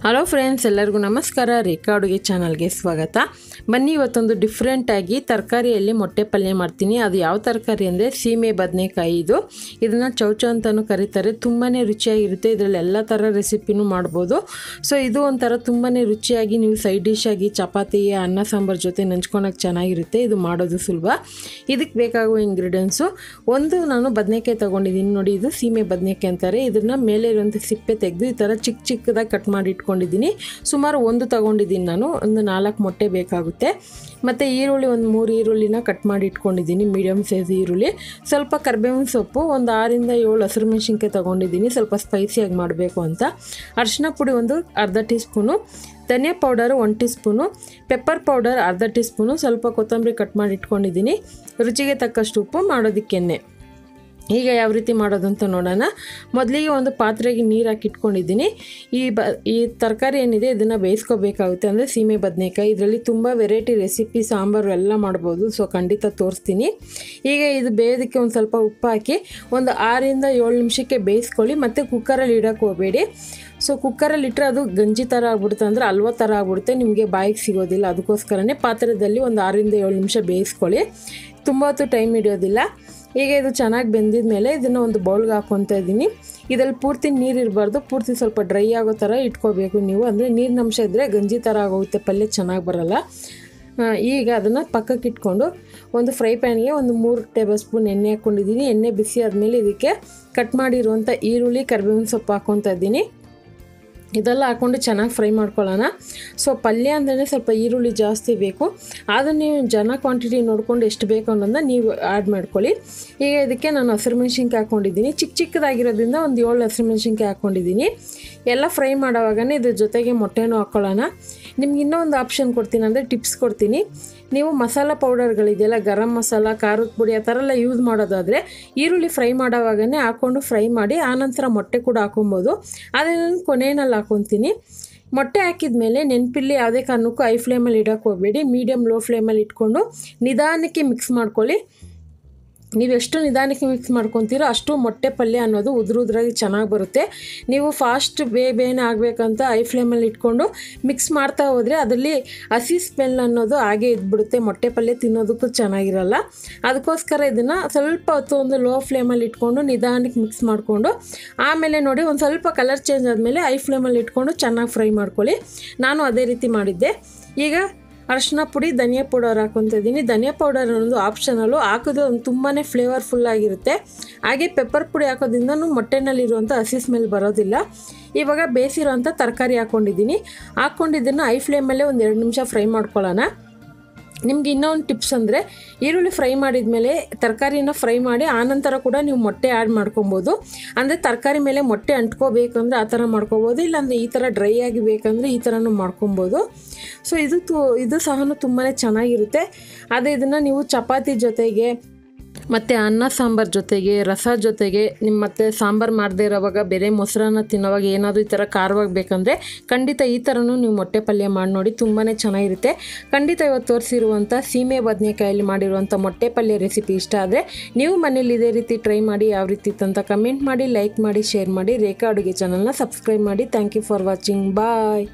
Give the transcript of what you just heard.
Hello friends, ಎಲ್ಲರಿಗೂ ನಮಸ್ಕಾರ. ರೇಖಾ ಅಡುಗೆ ಚಾನಲ್ಗೆ ಸ್ವಾಗತ. ಬನ್ನಿ, ಇವತ್ತೊಂದು ಡಿಫ್ರೆಂಟಾಗಿ ತರಕಾರಿಯಲ್ಲಿ ಮೊಟ್ಟೆ ಪಲ್ಯ ಮಾಡ್ತೀನಿ. ಅದು ಯಾವ ತರಕಾರಿ ಅಂದರೆ ಸೀಮೆ ಬದನೆಕಾಯಿ. ಇದನ್ನು ಚೌಚೌ ಅಂತಲೂ ಕರೀತಾರೆ. ತುಂಬಾ ರುಚಿಯಾಗಿರುತ್ತೆ. ಇದರಲ್ಲಿ ಎಲ್ಲ ಥರ ರೆಸಿಪಿನೂ ಮಾಡ್ಬೋದು. ಸೊ ಇದು ಒಂಥರ ತುಂಬಾ ರುಚಿಯಾಗಿ ನೀವು ಸೈಡ್ ಡಿಶ್ ಆಗಿ ಚಪಾತಿ, ಅನ್ನ ಸಾಂಬಾರು ಜೊತೆ ನಂಚ್ಕೊಳಕ್ಕೆ ಚೆನ್ನಾಗಿರುತ್ತೆ. ಇದು ಮಾಡೋದು ಸುಲಭ. ಇದಕ್ಕೆ ಬೇಕಾಗುವ ಇಂಗ್ರೀಡಿಯೆಂಟ್ಸು, ನಾನು ಬದನೆಕಾಯಿ ತೊಗೊಂಡಿದ್ದೀನಿ. ನೋಡಿ, ಇದು ಸೀಮೆ ಬದನೆಕಾಯಿ ಅಂತಾರೆ. ಇದನ್ನು ಮೇಲೆ ಇರುವಂಥ ಸಿಪ್ಪೆ ತೆಗೆದು ಈ ಥರ ಚಿಕ್ಕ ಚಿಕ್ಕದಾಗಿ ಕಟ್ ಮಾಡಿ ಇಟ್ಕೊಂಡಿದ್ದೀನಿ. ಸುಮಾರು ಒಂದು ತಗೊಂಡಿದ್ದೀನಿ ನಾನು. ಒಂದು 4 ಮೊಟ್ಟೆ ಬೇಕಾಗುತ್ತೆ. ಮತ್ತು ಈರುಳ್ಳಿ ಒಂದು 3 ಈರುಳ್ಳಿನ ಕಟ್ ಮಾಡಿ ಇಟ್ಕೊಂಡಿದ್ದೀನಿ, ಮೀಡಿಯಮ್ ಸೈಜ್ ಈರುಳ್ಳಿ. ಸ್ವಲ್ಪ ಕರಿಬೇವಿನ ಸೊಪ್ಪು, ಒಂದು 6ರಿಂದ 7 ಹಸಿರು ಮೆಣಸಿನ್ಕಾಯಿ ತೊಗೊಂಡಿದ್ದೀನಿ, ಸ್ವಲ್ಪ ಸ್ಪೈಸಿಯಾಗಿ ಮಾಡಬೇಕು ಅಂತ. ಅರಿಶಿನ ಪುಡಿ ಒಂದು ಅರ್ಧ ಟೀ ಸ್ಪೂನು, ಧನಿಯಾ powder 1 teaspoon, pepper powder ಅರ್ಧ ಟೀ ಸ್ಪೂನು, ಸ್ವಲ್ಪ ಕೊತ್ತಂಬರಿ ಕಟ್ ಮಾಡಿ ಇಟ್ಕೊಂಡಿದ್ದೀನಿ, ರುಚಿಗೆ ತಕ್ಕಷ್ಟು ಉಪ್ಪು, ಮಾಡೋದಕ್ಕೆ ಎಣ್ಣೆ. ಈಗ ಯಾವ ರೀತಿ ಮಾಡೋದು ಅಂತ ನೋಡೋಣ. ಮೊದಲಿಗೆ ಒಂದು ಪಾತ್ರೆಗೆ ನೀರು ಹಾಕಿ ಇಟ್ಕೊಂಡಿದ್ದೀನಿ. ಈ ತರಕಾರಿ ಏನಿದೆ ಇದನ್ನು ಬೇಯಿಸ್ಕೋಬೇಕಾಗುತ್ತೆ. ಅಂದರೆ ಸೀಮೆ ಬದನೆಕಾಯಿ. ಇದರಲ್ಲಿ ತುಂಬ ವೆರೈಟಿ ರೆಸಿಪಿ, ಸಾಂಬಾರು ಎಲ್ಲ ಮಾಡ್ಬೋದು. ಸೊ ಖಂಡಿತ ತೋರಿಸ್ತೀನಿ. ಈಗ ಇದು ಬೇಯೋದಕ್ಕೆ ಒಂದು ಸ್ವಲ್ಪ ಉಪ್ಪು ಹಾಕಿ ಒಂದು 6ರಿಂದ 7 ನಿಮಿಷಕ್ಕೆ ಬೇಯಿಸ್ಕೊಳ್ಳಿ. ಮತ್ತು ಕುಕ್ಕರಲ್ಲಿ ಇಡೋಕ್ಕೆ ಹೋಗಬೇಡಿ. ಸೊ ಕುಕ್ಕರಲ್ಲಿ ಇಟ್ಟರೆ ಅದು ಗಂಜಿ ಥರ ಆಗ್ಬಿಡುತ್ತೆ, ಅಂದರೆ ಹಲ್ವಾ ಥರ ಆಗ್ಬಿಡುತ್ತೆ, ನಿಮಗೆ ಬಾಯಿಗೆ ಸಿಗೋದಿಲ್ಲ. ಅದಕ್ಕೋಸ್ಕರನೇ ಪಾತ್ರೆದಲ್ಲಿ ಒಂದು 6ರಿಂದ 7 ನಿಮಿಷ ಬೇಯಿಸ್ಕೊಳ್ಳಿ. ತುಂಬ ಹೊತ್ತು ಟೈಮ್ ಹಿಡಿಯೋದಿಲ್ಲ. ಈಗ ಇದು ಚೆನ್ನಾಗಿ ಬೆಂದಿದ ಮೇಲೆ ಇದನ್ನು ಒಂದು ಬೌಲ್ಗೆ ಹಾಕ್ಕೊತಾ ಇದ್ದೀನಿ. ಇದರಲ್ಲಿ ಪೂರ್ತಿ ನೀರು ಇರಬಾರ್ದು, ಪೂರ್ತಿ ಸ್ವಲ್ಪ ಡ್ರೈ ಆಗೋ ಥರ ಇಟ್ಕೋಬೇಕು ನೀವು. ಅಂದರೆ ನೀರಿನ ಅಂಶ ಇದ್ದರೆ ಗಂಜಿ ಥರ ಆಗೋಗುತ್ತೆ, ಪಲ್ಯ ಚೆನ್ನಾಗಿ ಬರೋಲ್ಲ. ಈಗ ಅದನ್ನು ಪಕ್ಕಕ್ಕೆ ಇಟ್ಕೊಂಡು ಒಂದು ಫ್ರೈ ಪ್ಯಾನ್ಗೆ ಒಂದು 3 ಟೇಬಲ್ ಸ್ಪೂನ್ ಎಣ್ಣೆ ಹಾಕ್ಕೊಂಡಿದ್ದೀನಿ. ಎಣ್ಣೆ ಬಿಸಿ ಆದಮೇಲೆ ಇದಕ್ಕೆ ಕಟ್ ಮಾಡಿರುವಂಥ ಈರುಳ್ಳಿ, ಕರಿಬೇವಿನ ಸೊಪ್ಪು ಹಾಕ್ಕೊತಾ ಇದ್ದೀನಿ. ಇದೆಲ್ಲ ಹಾಕ್ಕೊಂಡು ಚೆನ್ನಾಗಿ ಫ್ರೈ ಮಾಡ್ಕೊಳ್ಳೋಣ. ಸೊ ಪಲ್ಯ ಅಂದ್ರೆ ಸ್ವಲ್ಪ ಈರುಳ್ಳಿ ಜಾಸ್ತಿ ಬೇಕು. ಆದರೆ ನೀವು ಜನ ಕ್ವಾಂಟಿಟಿ ನೋಡ್ಕೊಂಡು ಎಷ್ಟು ಬೇಕು ಅನ್ನೋದನ್ನ ನೀವು ಆ್ಯಡ್ ಮಾಡ್ಕೊಳ್ಳಿ. ಈಗ ಇದಕ್ಕೆ ನಾನು ಹಸಿರು ಮೆಣಸಿನ್ಕಾಯಿ ಹಾಕ್ಕೊಂಡಿದ್ದೀನಿ. ಚಿಕ್ಕದಾಗಿರೋದ್ರಿಂದ ಒಂದು 7 ಹಸಿರು ಮೆಣಸಿನ್ಕಾಯಿ ಹಾಕ್ಕೊಂಡಿದ್ದೀನಿ. ಎಲ್ಲ ಫ್ರೈ ಮಾಡೋವಾಗನೇ ಇದ್ರ ಜೊತೆಗೆ ಮೊಟ್ಟೆನೂ ಹಾಕ್ಕೊಳ್ಳೋಣ. ನಿಮ್ಗೆ ಇನ್ನೊಂದು ಆಪ್ಷನ್ ಕೊಡ್ತೀನಿ, ಅಂದರೆ ಟಿಪ್ಸ್ ಕೊಡ್ತೀನಿ. ನೀವು ಮಸಾಲ ಪೌಡರ್ಗಳಿದೆಯಲ್ಲ, ಗರಂ ಮಸಾಲ, ಖಾರದ ಪುಡಿ ಆ ಥರ ಎಲ್ಲ ಯೂಸ್ ಮಾಡೋದಾದರೆ ಈರುಳ್ಳಿ ಫ್ರೈ ಮಾಡೋವಾಗನೇ ಹಾಕ್ಕೊಂಡು ಫ್ರೈ ಮಾಡಿ ಆನಂತರ ಮೊಟ್ಟೆ ಕೂಡ ಹಾಕೊಬೋದು. ಆದರೆ ನಾನು ಕೊನೆಯಲ್ಲಿ ಹಾಕ್ಕೊತೀನಿ. ಮೊಟ್ಟೆ ಹಾಕಿದ ಮೇಲೆ ನೆನಪಿಲ್ಲಿ ಯಾವುದೇ ಕಾರಣಕ್ಕೂ ಹೈ ಫ್ಲೇಮಲ್ಲಿ ಇಡೋಕ್ಕೆ ಹೋಗಬೇಡಿ. ಮೀಡಿಯಮ್ ಲೋ ಫ್ಲೇಮಲ್ಲಿ ಇಟ್ಕೊಂಡು ನಿಧಾನಕ್ಕೆ ಮಿಕ್ಸ್ ಮಾಡ್ಕೊಳ್ಳಿ. ನೀವು ಎಷ್ಟು ನಿಧಾನಕ್ಕೆ ಮಿಕ್ಸ್ ಮಾಡ್ಕೊತೀರೋ ಅಷ್ಟು ಮೊಟ್ಟೆ ಪಲ್ಯ ಅನ್ನೋದು ಉದುರುದ್ರಾಗಿ ಚೆನ್ನಾಗಿ ಬರುತ್ತೆ. ನೀವು ಫಾಸ್ಟ್ ಬೇಗನೆ ಆಗಬೇಕಂತ ಹೈ ಫ್ಲೇಮಲ್ಲಿ ಇಟ್ಕೊಂಡು ಮಿಕ್ಸ್ ಮಾಡ್ತಾ ಹೋದರೆ ಅದರಲ್ಲಿ ಹಸಿ ಸ್ಮೆಲ್ ಅನ್ನೋದು ಹಾಗೆ ಇದ್ಬಿಡುತ್ತೆ. ಮೊಟ್ಟೆ ಪಲ್ಯ ತಿನ್ನೋದಕ್ಕೂ ಚೆನ್ನಾಗಿರಲ್ಲ. ಅದಕ್ಕೋಸ್ಕರ ಇದನ್ನು ಸ್ವಲ್ಪ ಹೊತ್ತು ಒಂದು ಲೋ ಫ್ಲೇಮಲ್ಲಿ ಇಟ್ಕೊಂಡು ನಿಧಾನಕ್ಕೆ ಮಿಕ್ಸ್ ಮಾಡಿಕೊಂಡು ಆಮೇಲೆ ನೋಡಿ ಒಂದು ಸ್ವಲ್ಪ ಕಲರ್ ಚೇಂಜ್ ಆದಮೇಲೆ ಹೈ ಫ್ಲೇಮಲ್ಲಿ ಇಟ್ಕೊಂಡು ಚೆನ್ನಾಗಿ ಫ್ರೈ ಮಾಡ್ಕೊಳ್ಳಿ. ನಾನು ಅದೇ ರೀತಿ ಮಾಡಿದ್ದೆ. ಈಗ ಅರಿಶಿನ ಪುಡಿ, ಧನಿಯಾ ಪೌಡರ್ ಹಾಕ್ಕೊತಾ ಇದ್ದೀನಿ. ಧನಿಯಾ ಪೌಡರ್ ಅನ್ನೋದು ಆಪ್ಷನಲ್ಲು, ಹಾಕೋದು ತುಂಬಾ ಫ್ಲೇವರ್ಫುಲ್ ಆಗಿರುತ್ತೆ. ಹಾಗೆ ಪೆಪ್ಪರ್ ಪುಡಿ ಹಾಕೋದ್ರಿಂದ ಮೊಟ್ಟೆನಲ್ಲಿರುವಂಥ ಹಸಿ ಸ್ಮೆಲ್ ಬರೋದಿಲ್ಲ. ಇವಾಗ ಬೇಯಿಸಿರೋಂಥ ತರಕಾರಿ ಹಾಕ್ಕೊಂಡಿದ್ದನ್ನು ಹೈ ಫ್ಲೇಮಲ್ಲೇ ಒಂದು 2 ನಿಮಿಷ ಫ್ರೈ ಮಾಡ್ಕೊಳ್ಳೋಣ. ನಿಮ್ಗೆ ಇನ್ನೊಂದು ಟಿಪ್ಸ್ ಅಂದರೆ, ಈರುಳ್ಳಿ ಫ್ರೈ ಮಾಡಿದ ಮೇಲೆ ತರಕಾರಿನ ಫ್ರೈ ಮಾಡಿ ಆನಂತರ ಕೂಡ ನೀವು ಮೊಟ್ಟೆ ಆ್ಯಡ್ ಮಾಡ್ಕೊಬೋದು. ಅಂದರೆ ತರಕಾರಿ ಮೇಲೆ ಮೊಟ್ಟೆ ಅಂಟ್ಕೋಬೇಕಂದ್ರೆ ಆ ಥರ ಮಾಡ್ಕೊಬೋದು, ಇಲ್ಲಾಂದರೆ ಈ ಥರ ಡ್ರೈ ಆಗಿ ಬೇಕಂದರೆ ಈ ಥರನೂ ಮಾಡ್ಕೊಬೋದು. ಸೊ ಇದು ಸಹ ತುಂಬಾ ಚೆನ್ನಾಗಿರುತ್ತೆ. ಅದೇ ಇದನ್ನು ನೀವು ಚಪಾತಿ ಜೊತೆಗೆ ಮತ್ತು ಅನ್ನ ಸಾಂಬಾರು ಜೊತೆಗೆ, ರಸ ಜೊತೆಗೆ, ಮತ್ತು ಸಾಂಬಾರು ಮಾಡದೇ ಇರೋವಾಗ ಬೇರೆ ಮೊಸರನ್ನ ತಿನ್ನೋವಾಗ ಏನಾದರೂ ಈ ಥರ ಖಾರವಾಗಿ ಬೇಕಂದರೆ ಖಂಡಿತ ಈ ಥರನೂ ನೀವು ಮೊಟ್ಟೆ ಪಲ್ಯ ಮಾಡಿ ನೋಡಿ, ತುಂಬಾ ಚೆನ್ನಾಗಿರುತ್ತೆ. ಖಂಡಿತ ಇವತ್ತು ತೋರಿಸಿರುವಂಥ ಸೀಮೆ ಬದನೆಕಾಯಲ್ಲಿ ಮಾಡಿರುವಂಥ ಮೊಟ್ಟೆ ಪಲ್ಯ ರೆಸಿಪಿ ಇಷ್ಟ ಆದರೆ ನೀವು ಮನೇಲಿ ಇದೇ ರೀತಿ ಟ್ರೈ ಮಾಡಿ. ಯಾವ ರೀತಿ ಅಂತ ಕಮೆಂಟ್ ಮಾಡಿ, ಲೈಕ್ ಮಾಡಿ, ಶೇರ್ ಮಾಡಿ. ರೇಖಾ ಅಡುಗೆ ಚಾನಲ್ನ ಸಬ್ಸ್ಕ್ರೈಬ್ ಮಾಡಿ. Thank you for watching. Bye.